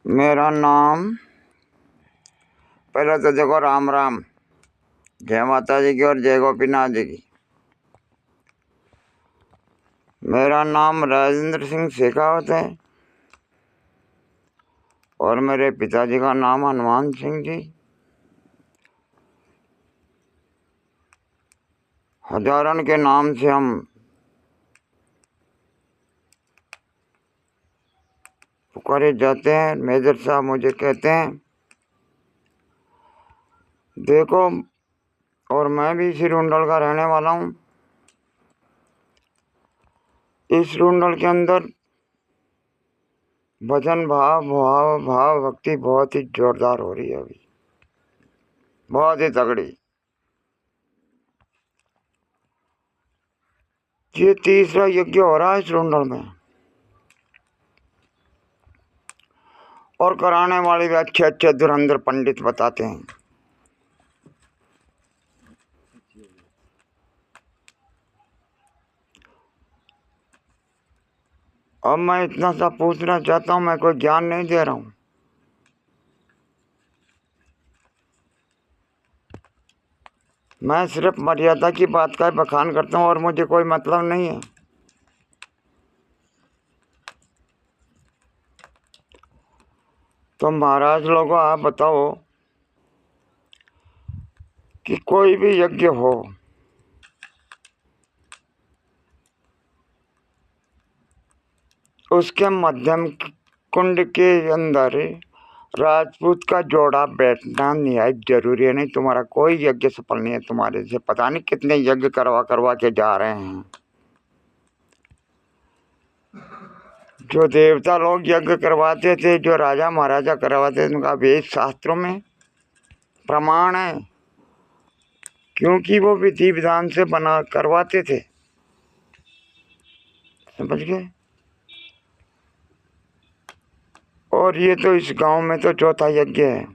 मेरा नाम, पहले तो देखो राम राम, जय माता जी की और जय गोपीनाथ जी की। मेरा नाम राजेंद्र सिंह शेखावत है और मेरे पिताजी का नाम हनुमान सिंह जी। हजारन के नाम से हम पुकारे जाते हैं। मेजर साहब मुझे कहते हैं। देखो, और मैं भी इसी रुंडल का रहने वाला हूँ। इस रुंडल के अंदर भजन भाव भक्ति बहुत ही जोरदार हो रही है अभी, बहुत ही तगड़ी। ये तीसरा यज्ञ हो रहा है इस रुंडल में, और कराने वाले भी अच्छे अच्छे धुरंधर पंडित बताते हैं। अब मैं इतना सा पूछना चाहता हूँ, मैं कोई ज्ञान नहीं दे रहा हूँ। मैं सिर्फ मर्यादा की बात का बखान करता हूँ और मुझे कोई मतलब नहीं है। तो महाराज लोगों, आप बताओ कि कोई भी यज्ञ हो, उसके मध्यम कुंड के अंदर राजपूत का जोड़ा बैठना निहायत जरूरी है। नहीं, तुम्हारा कोई यज्ञ सफल नहीं है। तुम्हारे से पता नहीं कितने यज्ञ करवा के जा रहे हैं। जो देवता लोग यज्ञ करवाते थे, जो राजा महाराजा करवाते थे, उनका वेद शास्त्रों में प्रमाण है, क्योंकि वो विधि विधान से बना करवाते थे। समझ गए? और ये तो इस गांव में तो चौथा यज्ञ है।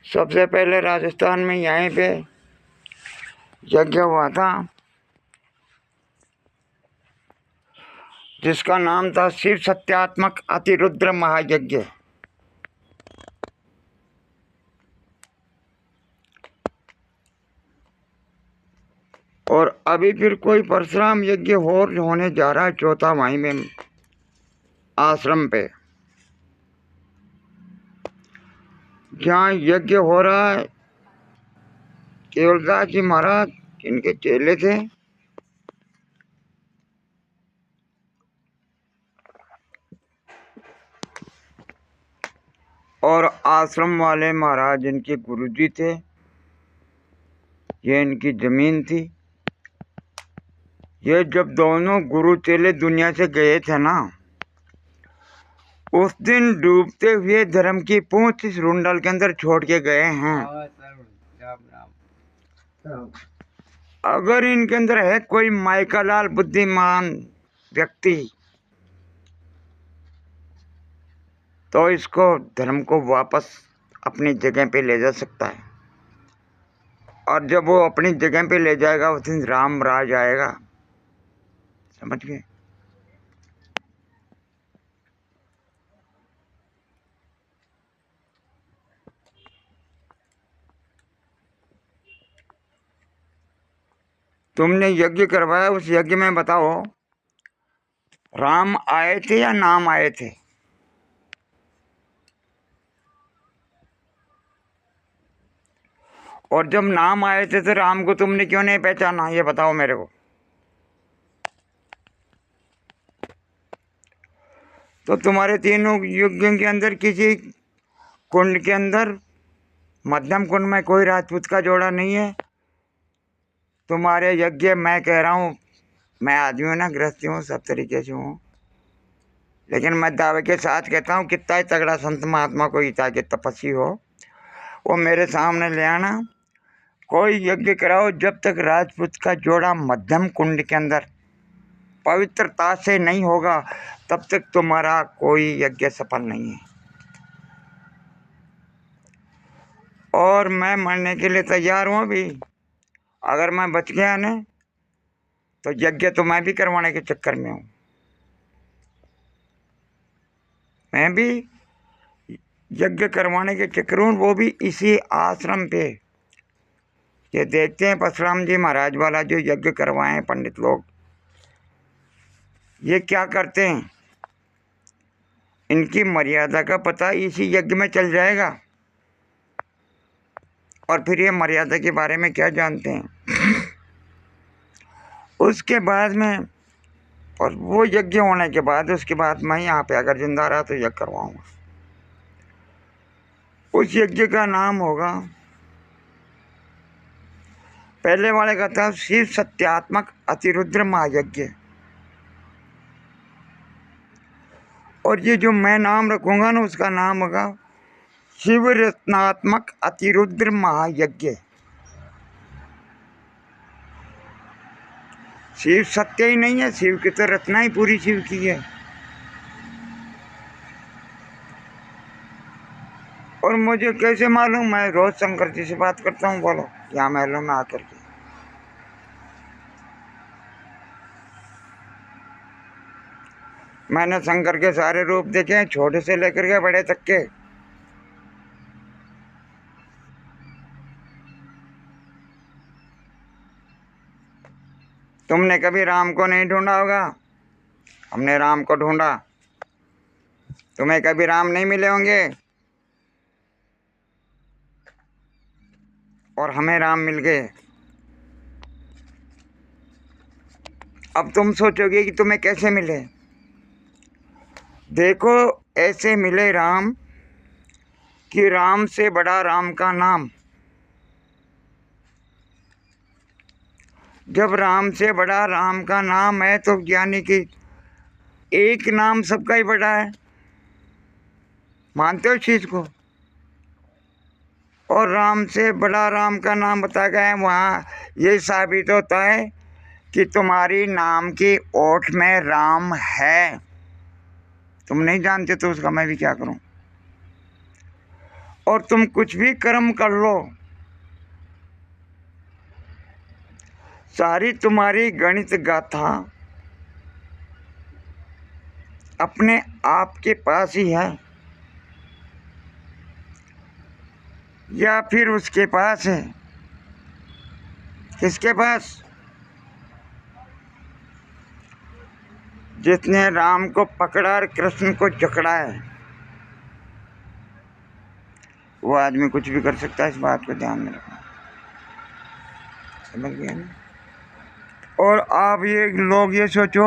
सबसे पहले राजस्थान में यहीं पे यज्ञ हुआ था, जिसका नाम था शिव सत्यात्मक अतिरुद्र महायज्ञ। और अभी फिर कोई परशुराम यज्ञ होने जा रहा है चौथा वहीं में आश्रम पे, जहाँ यज्ञ हो रहा है। केवलदास जी महाराज इनके चेले थे, और आश्रम वाले महाराज इनके गुरुजी थे। ये इनकी जमीन थी। ये जब दोनों गुरु चेले दुनिया से गए थे ना, उस दिन डूबते हुए धर्म की पूंछ इस रुंडल के अंदर छोड़ के गए हैं। अगर इनके अंदर है कोई माइकालाल बुद्धिमान व्यक्ति, तो इसको धर्म को वापस अपनी जगह पे ले जा सकता है। और जब वो अपनी जगह पे ले जाएगा, उस दिन राम राज आएगा। समझ गए? तुमने यज्ञ करवाया, उस यज्ञ में बताओ, राम आए थे या नाम आए थे? और जब नाम आए थे तो राम को तुमने क्यों नहीं पहचाना, ये बताओ मेरे को। तो तुम्हारे तीनों यज्ञों के अंदर किसी कुंड के अंदर, मध्यम कुंड में कोई राजपूत का जोड़ा नहीं है। तुम्हारे यज्ञ, मैं कह रहा हूँ, मैं आदमी हूँ ना, गृहस्थी हूँ, सब तरीके से हूँ, लेकिन मैं दावे के साथ कहता हूँ, कितना ही तगड़ा संत महात्मा कोई ताकि तपस्वी हो, वो मेरे सामने ले आना। कोई यज्ञ कराओ, जब तक राजपूत का जोड़ा मध्यम कुंड के अंदर पवित्रता से नहीं होगा, तब तक तुम्हारा कोई यज्ञ सफल नहीं है। और मैं मरने के लिए तैयार हूँ अभी। अगर मैं बच गया ना, तो यज्ञ तो मैं भी करवाने के चक्कर में हूँ। मैं भी यज्ञ करवाने के चक्कर हूँ, वो भी इसी आश्रम पे। ये देखते हैं परशुराम जी महाराज वाला जो यज्ञ करवाए हैं पंडित लोग, ये क्या करते हैं, इनकी मर्यादा का पता इसी यज्ञ में चल जाएगा। और फिर ये मर्यादा के बारे में क्या जानते हैं। उसके बाद में, और वो यज्ञ होने के बाद उसके बाद मैं यहाँ पे अगर जिंदा रहा तो यज्ञ करवाऊंगा। उस यज्ञ का नाम होगा, पहले वाले का था शिव सत्यात्मक अतिरुद्र महायज्ञ, और ये जो मैं नाम रखूंगा ना उसका नाम होगा शिव रत्नात्मक अतिरुद्र महायज्ञ। शिव सत्य ही नहीं है, शिव की तो रचना ही पूरी शिव की है। और मुझे कैसे मालूम, मैं रोज शंकर जी से बात करता हूँ, बोलो यहाँ महलों में आकर के। मैंने शंकर के सारे रूप देखे हैं, छोटे से लेकर के बड़े तक के। तुमने कभी राम को नहीं ढूंढा होगा, हमने राम को ढूंढा। तुम्हें कभी राम नहीं मिले होंगे और हमें राम मिल गए। अब तुम सोचोगे कि तुम्हें कैसे मिले। देखो, ऐसे मिले राम कि राम से बड़ा राम का नाम। जब राम से बड़ा राम का नाम है तो यानी कि एक नाम सबका ही बड़ा है। मानते हो इस चीज को। और राम से बड़ा राम का नाम बता गए, वहाँ ये साबित होता है कि तुम्हारी नाम की ओठ में राम है। तुम नहीं जानते तो उसका मैं भी क्या करूं। और तुम कुछ भी कर्म कर लो, सारी तुम्हारी गणित गाथा अपने आप के पास ही है या फिर उसके पास है। किसके पास? जिसने राम को पकड़ा और कृष्ण को जकड़ा है, वो आदमी कुछ भी कर सकता है। इस बात को ध्यान में रखना, समझ गया ना। और आप ये लोग ये सोचो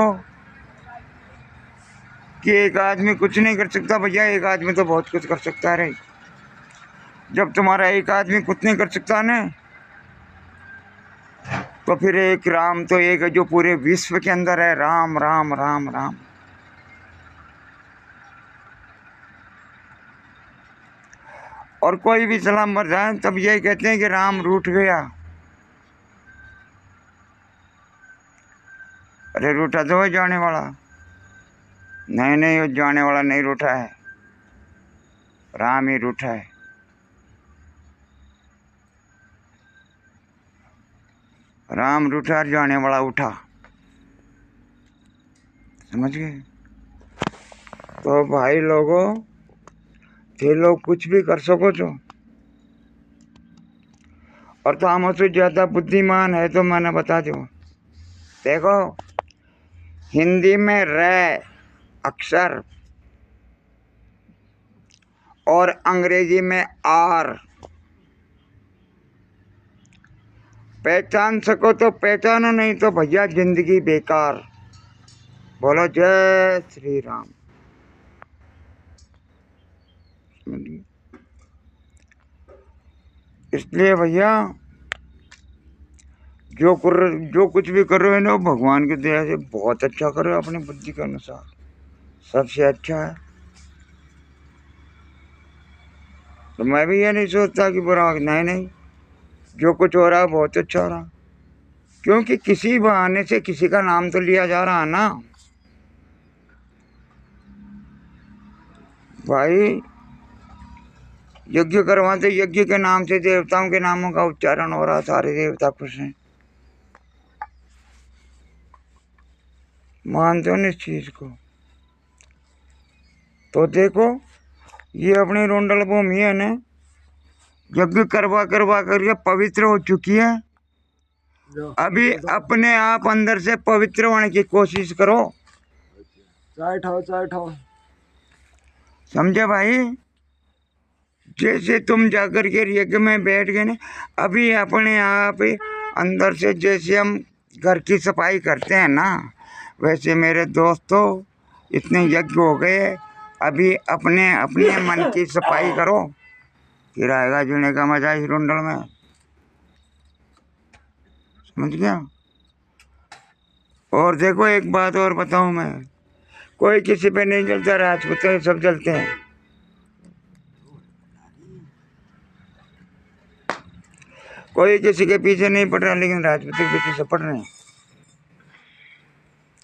कि एक आदमी कुछ नहीं कर सकता। भैया एक आदमी तो बहुत कुछ कर सकता है रे। जब तुम्हारा एक आदमी कुछ नहीं कर सकता ना, तो फिर एक राम तो एक है जो पूरे विश्व के अंदर है। राम राम राम राम। और कोई भी सलाम मर जाए तब यही कहते हैं कि राम रूठ गया। अरे रूठा तो है जाने वाला। नहीं नहीं, वो जाने वाला नहीं रूठा है, राम ही रूठा है। राम रूठा और जाने वाला उठा। समझ गए? तो भाई लोगों, थे लोग कुछ भी कर सको तो। और तो हमसे ज्यादा बुद्धिमान है तो मैंने बता दो। देखो, हिंदी में र अक्षर और अंग्रेजी में आर। पहचान सको तो पहचानो, नहीं तो भैया जिंदगी बेकार। बोलो जय श्री राम। इसलिए भैया जो कुछ भी कर रहे हो ना, भगवान की दया से बहुत अच्छा कर रहे हो अपनी बुद्धि के अनुसार। सबसे अच्छा है। तो मैं भी ये नहीं सोचता कि बुरा। नहीं नहीं, जो कुछ हो रहा है बहुत अच्छा हो रहा, क्योंकि किसी बहाने से किसी का नाम तो लिया जा रहा है ना भाई। यज्ञ करवाते, यज्ञ के नाम से देवताओं के नामों का उच्चारण हो रहा, सारे देवता खुश हैं। मानते हो ना इस चीज को। तो देखो ये अपनी रुंडल भूमि है ना, यज्ञ करवा करवा करके पवित्र हो चुकी है। अभी अपने आप अंदर से पवित्र होने की कोशिश करो। चाय ठाओ। समझे भाई? जैसे तुम जाकर के यज्ञ में बैठ गए ना, अभी अपने आप अंदर से जैसे हम घर की सफाई करते हैं ना, वैसे मेरे दोस्तों इतने यज्ञ हो गए। अभी अपने अपने मन की सफाई करो, फिर आएगा जीने का मजा इस रुंडल में। समझ गया? और देखो एक बात और बताऊं मैं, कोई किसी पे नहीं जलता, राजपूत सब जलते हैं। कोई किसी के पीछे नहीं पड़ रहा, लेकिन राजपूत के पीछे से पड़ रहे हैं,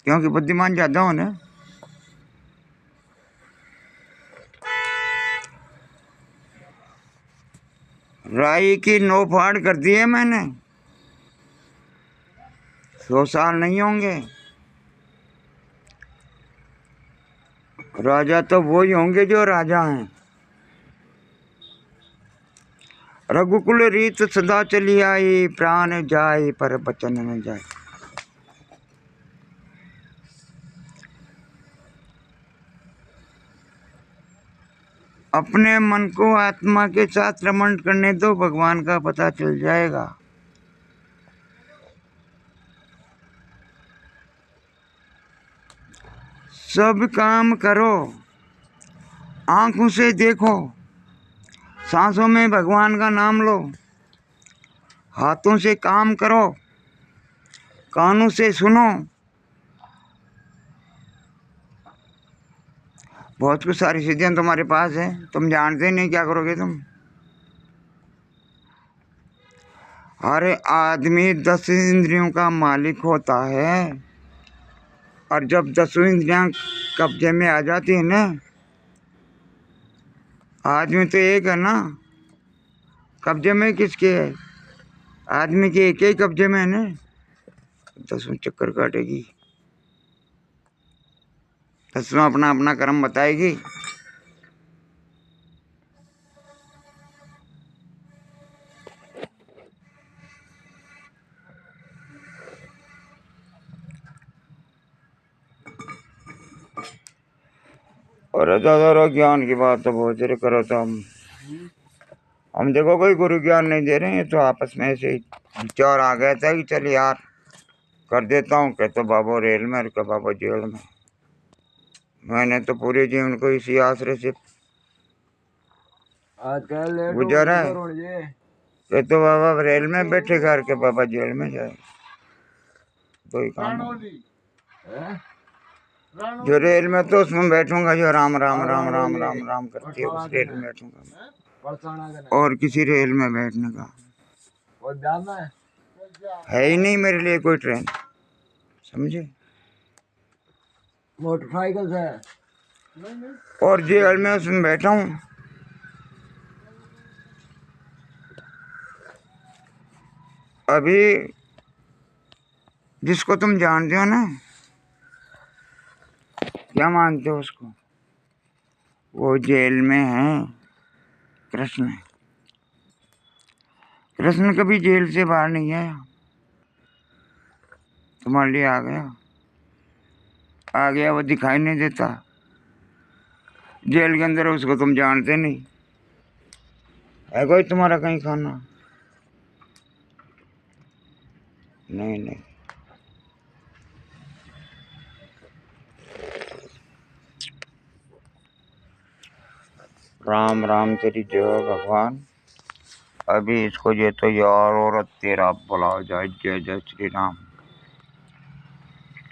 क्योंकि बुद्धिमान ज्यादा हो ना। राई की नौफाड़ कर दी है मैंने, 100 साल नहीं होंगे। राजा तो वही होंगे जो राजा हैं। रघुकुल रीत सदा चली आई, प्राण जाए पर बचन न जाए। अपने मन को आत्मा के साथ रमण करने दो, भगवान का पता चल जाएगा। सब काम करो, आंखों से देखो, सांसों में भगवान का नाम लो, हाथों से काम करो, कानों से सुनो। बहुत कुछ सारी सिद्धियां तुम्हारे पास है, तुम जानते नहीं क्या करोगे तुम। हर आदमी 10 इंद्रियों का मालिक होता है, और जब 10 इंद्रियां कब्जे में आ जाती है ना, आदमी तो एक है ना, कब्जे में किसके है? आदमी के एक ही कब्जे में है ना, 10वां चक्कर काटेगी, 10वां अपना अपना कर्म बताएगी। और दादा ज्ञान की बात तो बहुत देर करो, तो हम देखो कोई गुरु ज्ञान नहीं दे रहे हैं, तो आपस में ऐसे ही विचार आ गया था कि चल यार कर देता हूँ। कहते बाबा रेल में और बाबा जेल में। मैंने तो पूरे जीवन को इसी आश्रय से गुजारा है। कहते बाबा रेल में बैठे घर के, बाबा जेल में जाए, दो ही काम। जो रेल में तो उसमें बैठूंगा, जो राम राम राम राम राम राम करती है, उस रेल में बैठूंगा, और किसी रेल में बैठने का है ही नहीं मेरे लिए कोई ट्रेन। समझे? मोटरसाइकिल से और जेल में उसमें बैठा हूँ। अभी जिसको तुम जानते हो ना, क्या मानते हो उसको, वो जेल में है। कृष्ण। कृष्ण कभी जेल से बाहर नहीं आया, तुम्हारे लिए आ गया, वो दिखाई नहीं देता। जेल के अंदर उसको तुम जानते नहीं। है कोई तुम्हारा कहीं खाना? नहीं। राम राम तेरी जय भगवान। अभी इसको ये तो यार औरत तेरा बुला जाए, जय जय श्री राम।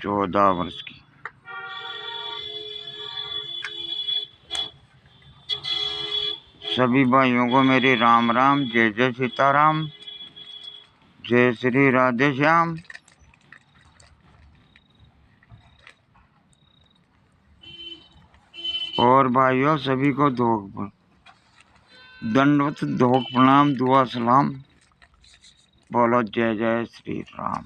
14 वर्ष की। सभी भाइयों को मेरे राम राम, जय जय सीताराम, जय श्री राधे श्याम। और भाइयों सभी को दंडवत, धोख प्रणाम, दुआ सलाम। बोलो जय जय श्री राम।